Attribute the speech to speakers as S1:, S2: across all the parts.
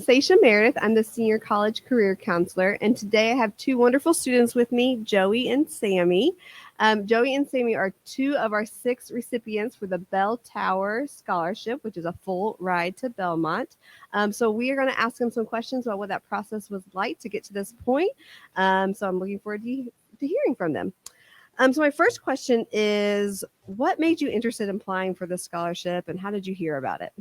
S1: Seisha Meredith. I'm the Senior College Career Counselor, and today I have two wonderful students with me, Joey and Sami. Joey and Sami are two of our 6 recipients for the Bell Tower Scholarship, which is a full ride to Belmont. So we are going to ask them some questions about what that process was like to get to this point. So I'm looking forward to hearing from them. So my first question is, what made you interested in applying for this scholarship, and how did you hear about it?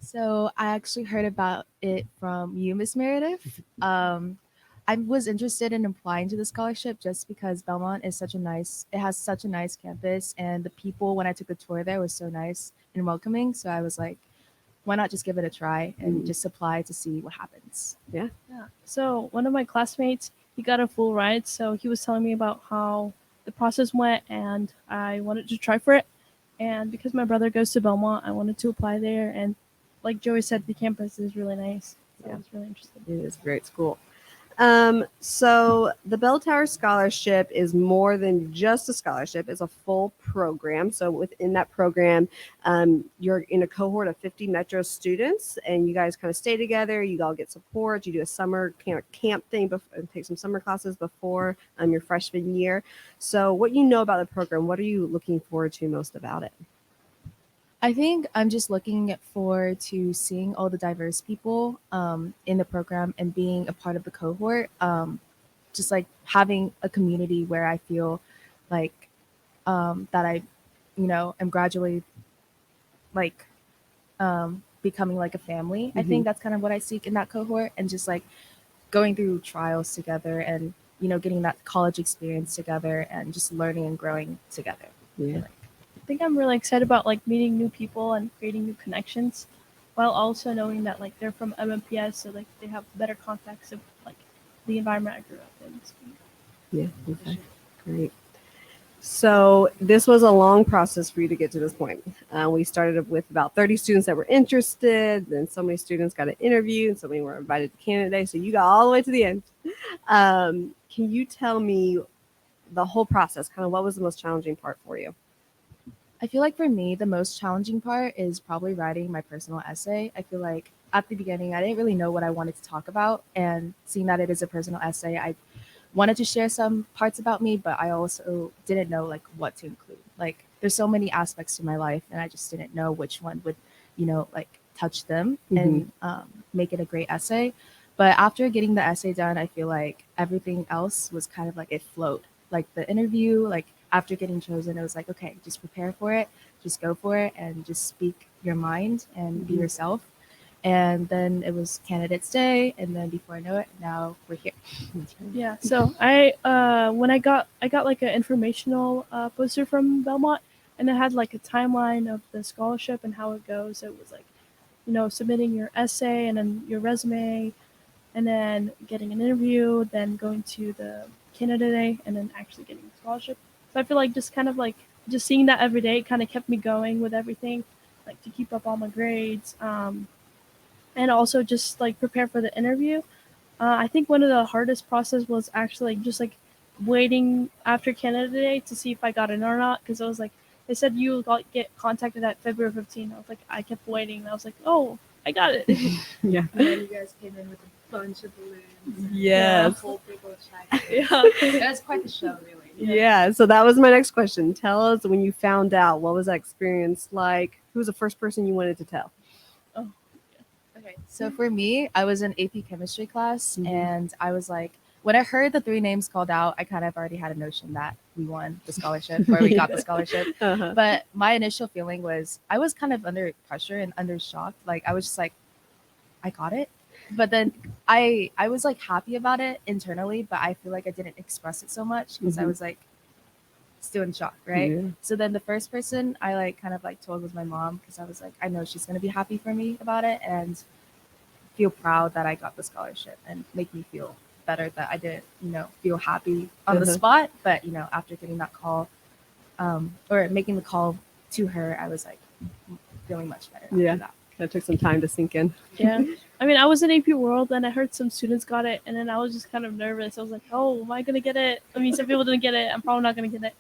S2: So I actually heard about it from you, Miss Meredith. I was interested in applying to the scholarship just because Belmont is it has such a nice campus, and the people when I took a tour there was so nice and welcoming. So I was like, why not just give it a try and just apply to see what happens?
S1: Yeah.
S3: Yeah. So one of my classmates, he got a full ride. So he was telling me about how the process went, and I wanted to try for it. And because my brother goes to Belmont, I wanted to apply there. And like Joey said, the campus is really nice. So I was really interested.
S1: It is a great school. So the Bell Tower Scholarship is more than just a scholarship. It's a full program. So within that program, you're in a cohort of 50 Metro students, and you guys kind of stay together. You all get support. You do a summer camp thing, and take some summer classes before your freshman year. So what you know about the program, what are you looking forward to most about it?
S2: I think I'm just looking forward to seeing all the diverse people in the program and being a part of the cohort. Just like having a community where I feel like that am gradually like becoming like a family. I think that's kind of what I seek in that cohort, and just like going through trials together and getting that college experience together and just learning and growing together.
S1: Yeah.
S3: I think I'm really excited about like meeting new people and creating new connections, while also knowing that like they're from MMPS, so like they have better context of like the environment I grew up in. So,
S1: yeah. Okay. Great. So this was a long process for you to get to this point. We started with about 30 students that were interested. Then so many students got an interview, and so many were invited to Canada Day. So you got all the way to the end. Can you tell me the whole process? Kind of what was the most challenging part for you?
S2: I feel like for me, the most challenging part is probably writing my personal essay. I feel like at the beginning, I didn't really know what I wanted to talk about. And seeing that it is a personal essay, I wanted to share some parts about me, but I also didn't know like what to include. Like there's so many aspects to my life, and I just didn't know which one would, like touch them and make it a great essay. But after getting the essay done, I feel like everything else was kind of like it flowed. Like the interview, like after getting chosen, it was like, okay, just prepare for it, just go for it, and just speak your mind and be yourself. And then it was Candidates Day, and then before I know it, now we're here.
S3: yeah. So I when I got like an informational poster from Belmont, and it had like a timeline of the scholarship and how it goes. So it was like, submitting your essay and then your resume, and then getting an interview, then going to the Canada Day, and then actually getting the scholarship. So I feel like just kind of like just seeing that every day kind of kept me going with everything, like to keep up all my grades, and also just like prepare for the interview. I think one of the hardest process was actually just like waiting after Canada Day to see if I got in or not, because I was like, they said you get contacted at February 15th. I was like, I kept waiting, and I was like, oh, I got it.
S1: Yeah.
S4: And then you guys came in with a bunch of balloons.
S1: Yes.
S4: A whole big old shaggy.
S3: Yeah.
S4: It was quite the show, really.
S1: Yeah. So that was my next question. Tell us, when you found out, what was that experience like? Who was the first person you wanted to tell?
S2: Okay, so for me, I was in AP chemistry class, and I was like, when I heard the 3 names called out, I kind of already had a notion that we won the scholarship or we got the scholarship. But my initial feeling was I was kind of under pressure and under shock. Like I was just like, I got it. But then I was like happy about it internally, but I feel like I didn't express it so much because I was like still in shock, right?
S1: Yeah.
S2: So then the first person I like kind of like told was my mom, because I was like, I know she's gonna be happy for me about it and feel proud that I got the scholarship and make me feel better that I didn't, feel happy on the spot. But, after getting that call, or making the call to her, I was like feeling much better.
S1: Yeah.
S2: After that.
S1: That took some time to sink in.
S3: Yeah. I mean, I was in AP World, and I heard some students got it, and then I was just kind of nervous. I was like, oh, am I going to get it? I mean, some people didn't get it. I'm probably not going to get it.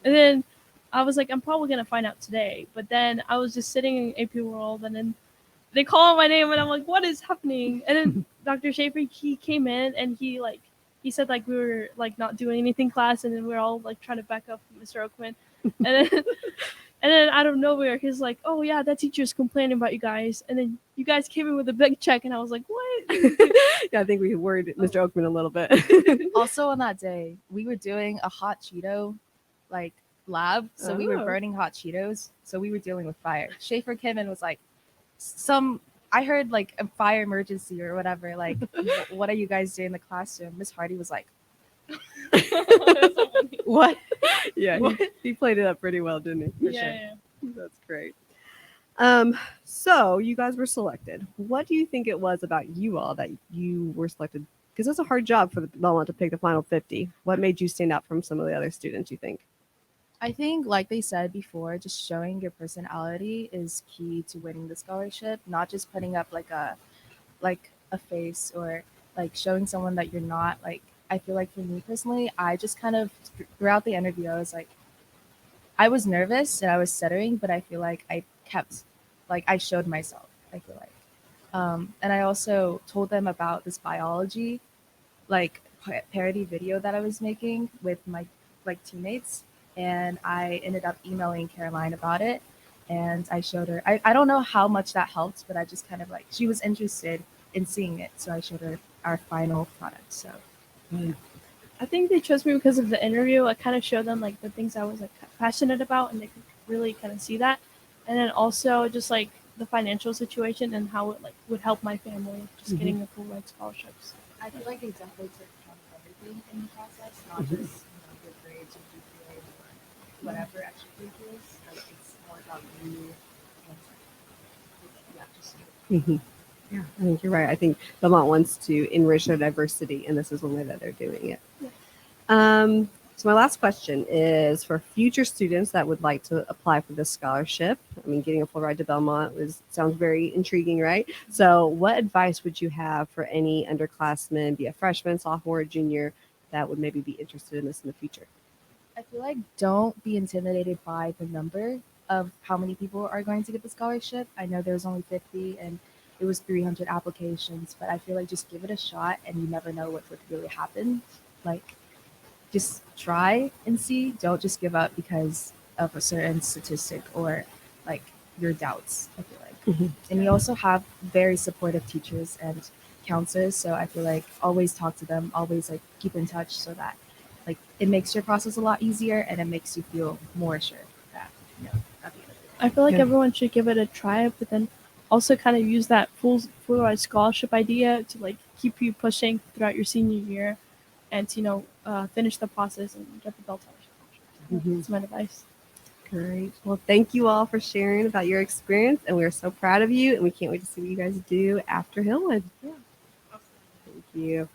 S3: And then I was like, I'm probably going to find out today. But then I was just sitting in AP World, and then they call out my name, and I'm like, what is happening? And then Dr. Schaefer, he came in, and he said like we were like not doing anything class, and then we are all like trying to back up Mr. Oakman, and then and then out of nowhere he's like, oh yeah, that teacher's complaining about you guys, and then you guys came in with a big check, and I was like, what?
S1: Yeah, I think we worried Mr. Oakman a little bit.
S2: Also on that day, we were doing a hot Cheeto like lab. So we were
S1: Oh.
S2: burning hot Cheetos. So we were dealing with fire. Schaefer came in and was like, I heard like a fire emergency or whatever. Like, what are you guys doing in the classroom? Miss Hardy was like,
S1: What? Yeah, he played it up pretty well, didn't he? For
S3: Yeah,
S1: sure.
S3: yeah.
S1: That's great. So you guys were selected. What do you think it was about you all that you were selected? Because it's a hard job for the Belmont to pick the final 50. What made you stand out from some of the other students, you think?
S2: I think, like they said before, just showing your personality is key to winning the scholarship. Not just putting up like a face or like showing someone that you're not. Like I feel like for me personally, I just kind of throughout the interview, I was nervous and I was stuttering, but I feel like I showed myself. I feel like, and I also told them about this biology, like parody video that I was making with my like teammates, and I ended up emailing Caroline about it, and I showed her. I don't know how much that helped, but I just kind of like she was interested in seeing it, so I showed her our final product. So
S3: I think they chose me because of the interview. I kind of showed them like the things I was like passionate about, and they could really kind of see that. And then also just like the financial situation and how it like would help my family just getting a full ride scholarships.
S4: I feel like they definitely took account of everything in the process, not just your grades or GPA or whatever extracurriculars. Like it's more about you and yeah, just you.
S1: Yeah, I think you're right. I think Belmont wants to enrich their diversity, and this is one way that they're doing it.
S3: Yeah.
S1: So my last question is for future students that would like to apply for this scholarship. I mean, getting a full ride to Belmont sounds very intriguing, right? So what advice would you have for any underclassmen, be a freshman, sophomore, junior, that would maybe be interested in this in the future?
S2: I feel like don't be intimidated by the number of how many people are going to get the scholarship. I know there's only 50 and it was 300 applications, but I feel like just give it a shot and you never know what would really happen. Like, just try and see. Don't just give up because of a certain statistic or like your doubts, I feel like. And you also have very supportive teachers and counselors. So I feel like always talk to them, always like keep in touch so that like it makes your process a lot easier and it makes you feel more sure that, at the end of the day.
S3: I feel like
S1: Yeah.
S3: everyone should give it a try, but then also kind of use that full ride scholarship idea to like keep you pushing throughout your senior year, and to finish the process and get the Bell Tower scholarship.
S1: Mhm.
S3: That's my advice.
S1: Great. Well, thank you all for sharing about your experience, and we're so proud of you, and we can't wait to see what you guys do after Hillwood.
S3: Yeah.
S1: Thank you.